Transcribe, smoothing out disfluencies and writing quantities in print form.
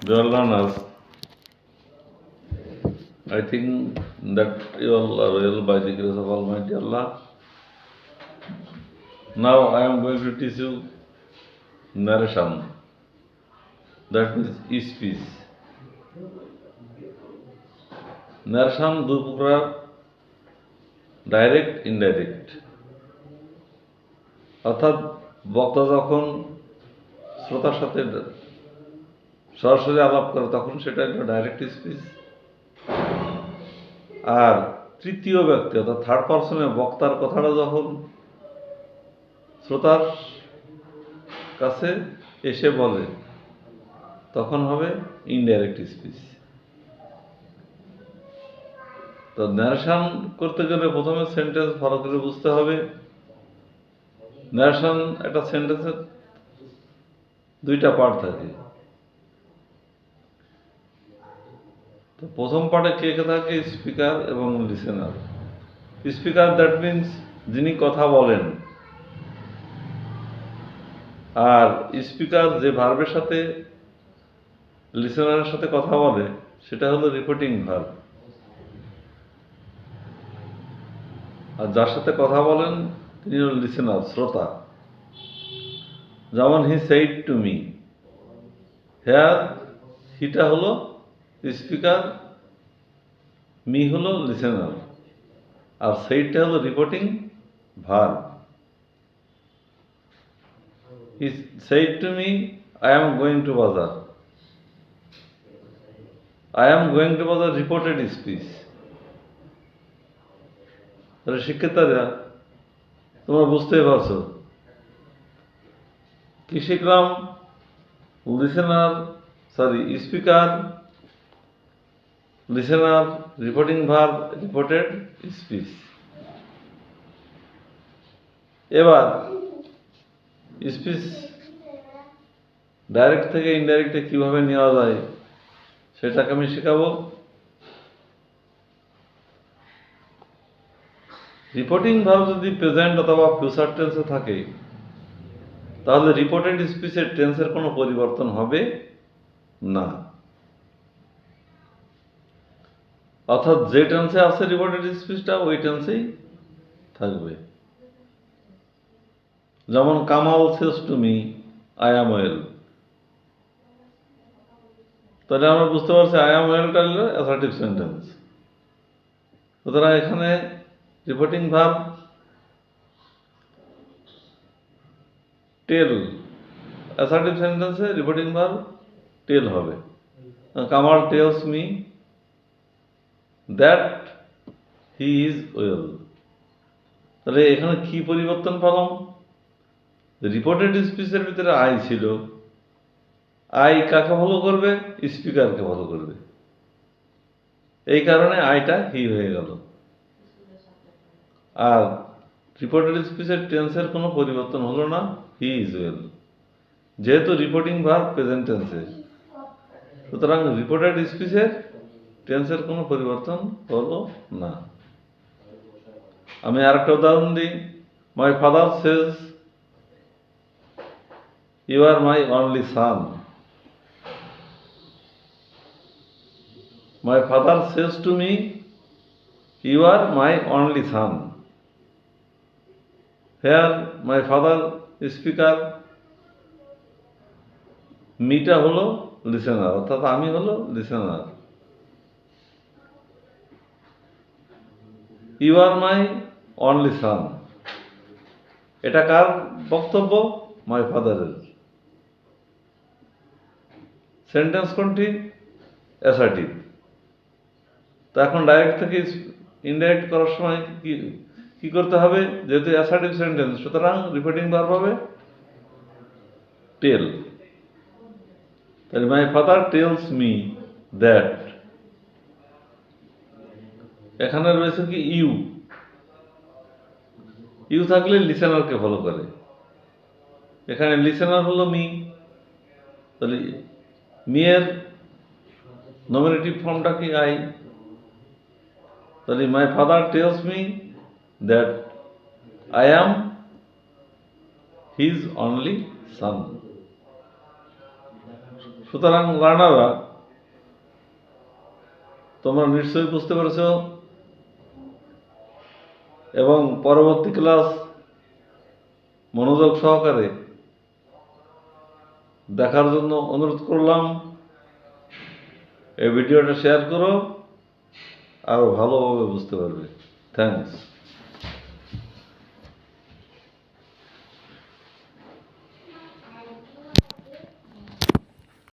Dear learners, I think that you all are well by the grace of Almighty Allah. Now I am going to teach you narration, that means speech. Narration দুই প্রকার, direct indirect. অর্থাৎ বক্তা যখন শ্রোতার সাথে সরাসরি আলাপ করে তখন সেটা একটা ডাইরেক্ট স্পিচ। আর তৃতীয় ব্যক্তি অর্থাৎ থার্ড পার্সনে বক্তার কথাটা যখন শ্রোতার কাছে এসে বলে তখন হবে ইনডাইরেক্ট স্পিচ। তো ন্যারেশন করতে গেলে প্রথমে সেন্টেন্স ভালো করে বুঝতে হবে। ন্যারেশন একটা সেন্টেন্সের দুইটা পার্ট থাকে। তো প্রথম পার্টে কে কে থাকে? স্পিকার এবং লিসেনার। স্পিকার দ্যাট মিনস যিনি কথা বলেন, আর স্পিকার যে ভার্বের সাথে লিসেনারের সাথে কথা বলে সেটা হলো রিপোর্টিং ভার্ব। আর যার সাথে কথা বলেন তিনি হল লিসেনার, শ্রোতা। যেমন he said to me, here হিটা হলো স্পিকার, মি হলো লিসেনার, আর সেইডটা হলো reporting verb. He said to me I am going to bazaar. I am going to bazaar reported speech. তাহলে শিক্ষিতারা তোমরা বুঝতেই পারছো কি শিখলাম? Listener speaker, listener, reporting verb, reported speech. এবার স্পিচ ডাইরেক্ট থেকে ইনডাইরেক্টে কিভাবে নেওয়া যায় সেটাকে আমি শেখাবো। রিপোর্টিং ভার্ব যদি প্রেজেন্ট অথবা ফিউচার টেন্সে থাকে তাহলে রিপোর্টেড স্পিচের টেন্সের কোনো পরিবর্তন হবে না। অর্থাৎ যে টেন্সে আছে রিপোর্টেড স্পিচটা ওই টেন্সেই থাকবে। যেমন কামাল সেজ to me I am well. তাহলে আমরা বুঝতে পারছি আই অ্যাম ওয়েলটা হলো অ্যাসার্টিভ সেন্টেন্স। সুতরাং এখানে রিপোর্টিং ভার্ব টেল, অ্যাসার্টিভ সেন্টেন্সে রিপোর্টিং ভার্ব টেল হবে। Kamal tales me that he is well. তাহলে এখানে কি পরিবর্তন পেলাম? রিপোর্টেড স্পিচের ভিতরে আই ছিল, আই কাকে ফলো করবে? স্পিকারকে ফলো করবে। এই কারণে আইটা হি হয়ে গেল। আর রিপোর্টেড স্পিচের টেন্সের কোনো পরিবর্তন হলো না, হি ইজ ওয়েল, যেহেতু রিপোর্টিং ভার্ব প্রেজেন্ট টেন্সে। সুতরাং রিপোর্টেড স্পিচের টেন্সের কোনো পরিবর্তন হলো না। আমি আরেকটা উদাহরণ দিই। My father says you are my only son. My father says to me you are my only son. Here my father speaker, মিটা হলো লিসেনার, অর্থাৎ আমি হলো listener. You are my only son, এটা কার বক্তব্য? মাই ফাদারের। সেন্টেন্স কোনটি? অ্যাসার্টিভ। তো এখন ডাইরেক্ট থেকে ইনডাইরেক্ট করার সময় কি করতে হবে? যেহেতু অ্যাসার্টিভ সেন্টেন্স, সুতরাং রিপিটিং ভার্ব হবে টেল। তাহলে my father tales me that, এখানে রয়েছে কি ইউ। ইউ থাকলে লিসেনারকে ফলো করে। এখানে লিসেনার হলো মি, তাহলে মি এর নমিনেটিভ ফর্মটা কি? আই। তাহলে my father tales me that I am his only সান। সুতরাং লার্নাররা, তোমরা নিশ্চয়ই বুঝতে পেরেছো এবং পরবর্তী ক্লাস মনোযোগ সহকারে দেখার জন্য অনুরোধ করলাম। এই ভিডিওটা শেয়ার করো, আরো ভালোভাবে বুঝতে পারবে। থ্যাঙ্কস।